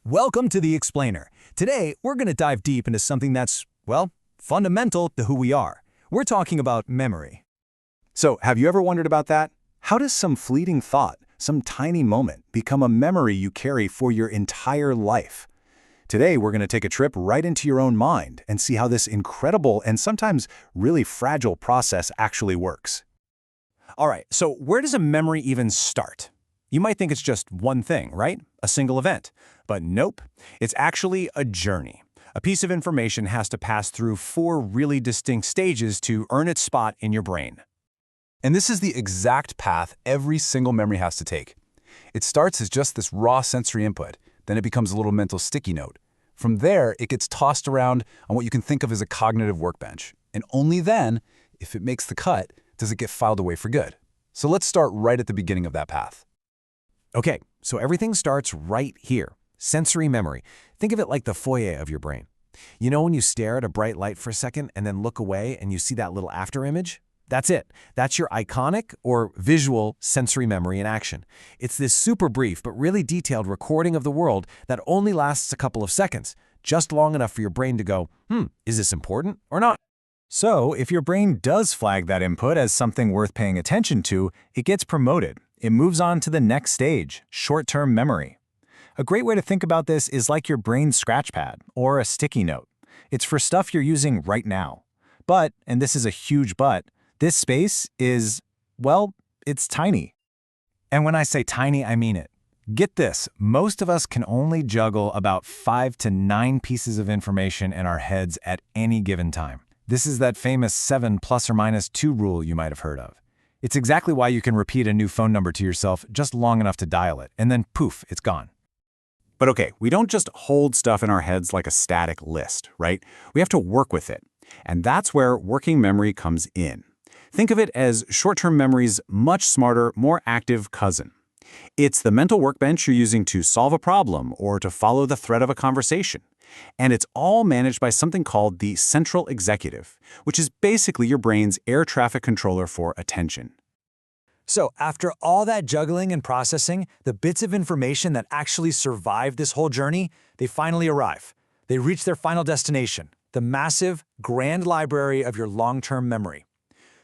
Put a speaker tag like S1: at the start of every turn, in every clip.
S1: Welcome to The Explainer. Today, we're going to dive deep into something that's, well, fundamental to who we are. We're talking about memory.
S2: So, have you ever wondered about that? How does some fleeting thought, some tiny moment, become a memory you carry for your entire life? Today, we're going to take a trip right into your own mind and see how this incredible and sometimes really fragile process actually works.
S1: All right, so where does a memory even start? You might think it's just one thing, right? A single event. But nope, it's actually a journey. A piece of information has to pass through 4 really distinct stages to earn its spot in your brain.
S3: And this is the exact path every single memory has to take. It starts as just this raw sensory input, then it becomes a little mental sticky note. From there, it gets tossed around on what you can think of as a cognitive workbench. And only then, if it makes the cut, does it get filed away for good. So let's start right at the beginning of that path.
S1: Okay, so everything starts right here. Sensory memory. Think of it like the foyer of your brain. You know when you stare at a bright light for a second and then look away and you see that little after image? That's it. That's your iconic or visual sensory memory in action. It's this super brief but really detailed recording of the world that only lasts a couple of seconds, just long enough for your brain to go, is this important or not?
S2: So, if your brain does flag that input as something worth paying attention to, it gets promoted. It moves on to the next stage, short-term memory. A great way to think about this is like your brain's scratch pad or a sticky note. It's for stuff you're using right now. But, and this is a huge but, this space is, well, it's tiny.
S1: And when I say tiny, I mean it. Get this, most of us can only juggle about 5 to 9 pieces of information in our heads at any given time. This is that famous 7 plus or minus 2 rule you might have heard of. It's exactly why you can repeat a new phone number to yourself just long enough to dial it, and then poof, it's gone.
S2: But okay, we don't just hold stuff in our heads like a static list, right? We have to work with it. And that's where working memory comes in. Think of it as short-term memory's much smarter, more active cousin. It's the mental workbench you're using to solve a problem or to follow the thread of a conversation. And it's all managed by something called the central executive, which is basically your brain's air traffic controller for attention.
S1: So after all that juggling and processing, the bits of information that actually survived this whole journey, they finally arrive. They reach their final destination, the massive, grand library of your long-term memory.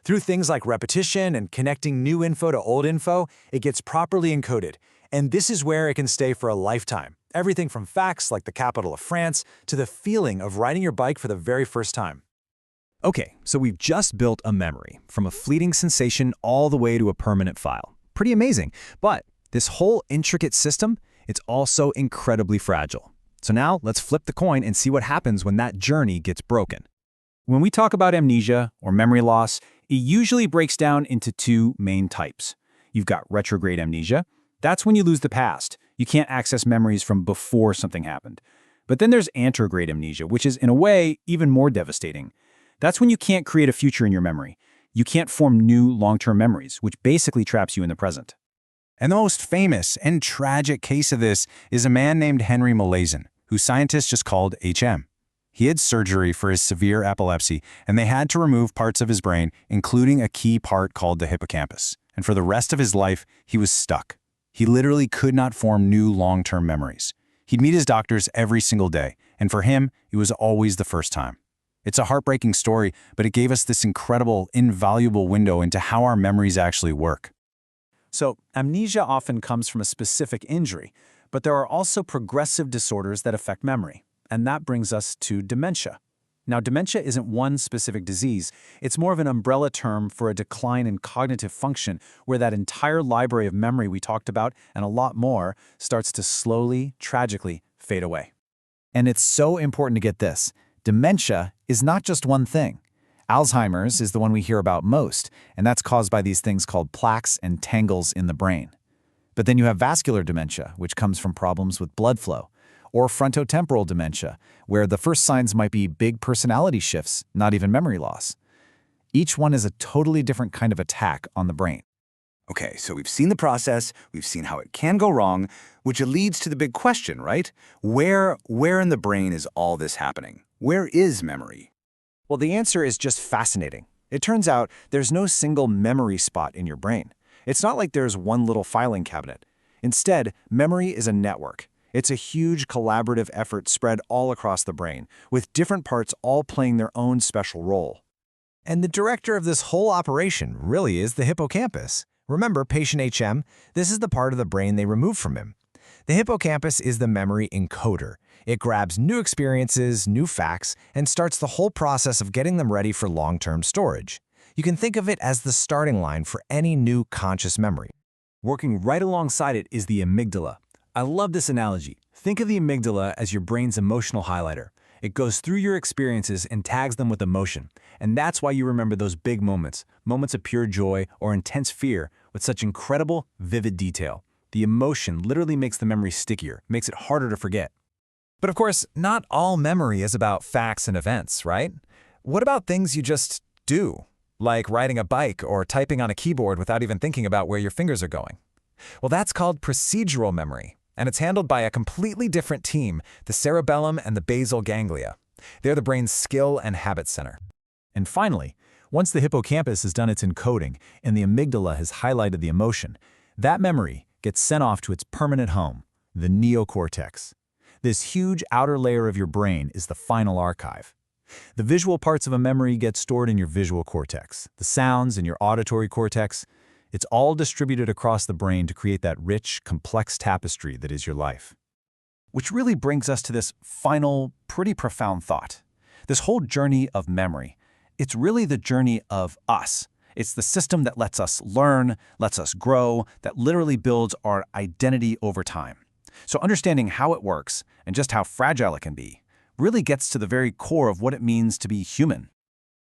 S1: Through things like repetition and connecting new info to old info, it gets properly encoded. And this is where it can stay for a lifetime. Everything from facts like the capital of France to the feeling of riding your bike for the very first time. Okay, so we've just built a memory, from a fleeting sensation all the way to a permanent file. Pretty amazing. But this whole intricate system, it's also incredibly fragile. So now let's flip the coin and see what happens when that journey gets broken. When we talk about amnesia or memory loss, it usually breaks down into 2 main types. You've got retrograde amnesia. That's when you lose the past. You can't access memories from before something happened. But then there's anterograde amnesia, which is, in a way, even more devastating. That's when you can't create a future in your memory. You can't form new long-term memories, which basically traps you in the present.
S2: And the most famous and tragic case of this is a man named Henry Molaison, who scientists just called HM. He had surgery for his severe epilepsy, and they had to remove parts of his brain, including a key part called the hippocampus. And for the rest of his life, he was stuck. He literally could not form new long-term memories. He'd meet his doctors every single day, and for him, it was always the first time. It's a heartbreaking story, but it gave us this incredible, invaluable window into how our memories actually work.
S1: So, amnesia often comes from a specific injury, but there are also progressive disorders that affect memory. And that brings us to dementia. Now, dementia isn't one specific disease. It's more of an umbrella term for a decline in cognitive function where that entire library of memory we talked about and a lot more starts to slowly, tragically fade away. And it's so important to get this. Dementia is not just one thing. Alzheimer's is the one we hear about most, and that's caused by these things called plaques and tangles in the brain. But then you have vascular dementia, which comes from problems with blood flow, or frontotemporal dementia, where the first signs might be big personality shifts, not even memory loss. Each one is a totally different kind of attack on the brain.
S4: Okay, so we've seen the process, we've seen how it can go wrong, which leads to the big question, right? Where in the brain is all this happening? Where is memory?
S1: Well, the answer is just fascinating. It turns out there's no single memory spot in your brain. It's not like there's one little filing cabinet. Instead, memory is a network.
S2: It's a huge collaborative effort spread all across the brain, with different parts all playing their own special role.
S5: And the director of this whole operation really is the hippocampus. Remember, patient HM, this is the part of the brain they removed from him. The hippocampus is the memory encoder. It grabs new experiences, new facts, and starts the whole process of getting them ready for long-term storage. You can think of it as the starting line for any new conscious memory.
S1: Working right alongside it is the amygdala. I love this analogy. Think of the amygdala as your brain's emotional highlighter. It goes through your experiences and tags them with emotion. And that's why you remember those big moments, moments of pure joy or intense fear, with such incredible, vivid detail. The emotion literally makes the memory stickier, makes it harder to forget.
S5: But of course, not all memory is about facts and events, right? What about things you just do, like riding a bike or typing on a keyboard without even thinking about where your fingers are going? Well, that's called procedural memory, and it's handled by a completely different team, the cerebellum and the basal ganglia. They're the brain's skill and habit center.
S1: And finally, once the hippocampus has done its encoding and the amygdala has highlighted the emotion, that memory gets sent off to its permanent home, the neocortex. This huge outer layer of your brain is the final archive. The visual parts of a memory get stored in your visual cortex, the sounds in your auditory cortex. It's all distributed across the brain to create that rich, complex tapestry that is your life. Which really brings us to this final, pretty profound thought. This whole journey of memory, it's really the journey of us. It's the system that lets us learn, lets us grow, that literally builds our identity over time. So understanding how it works and just how fragile it can be really gets to the very core of what it means to be human.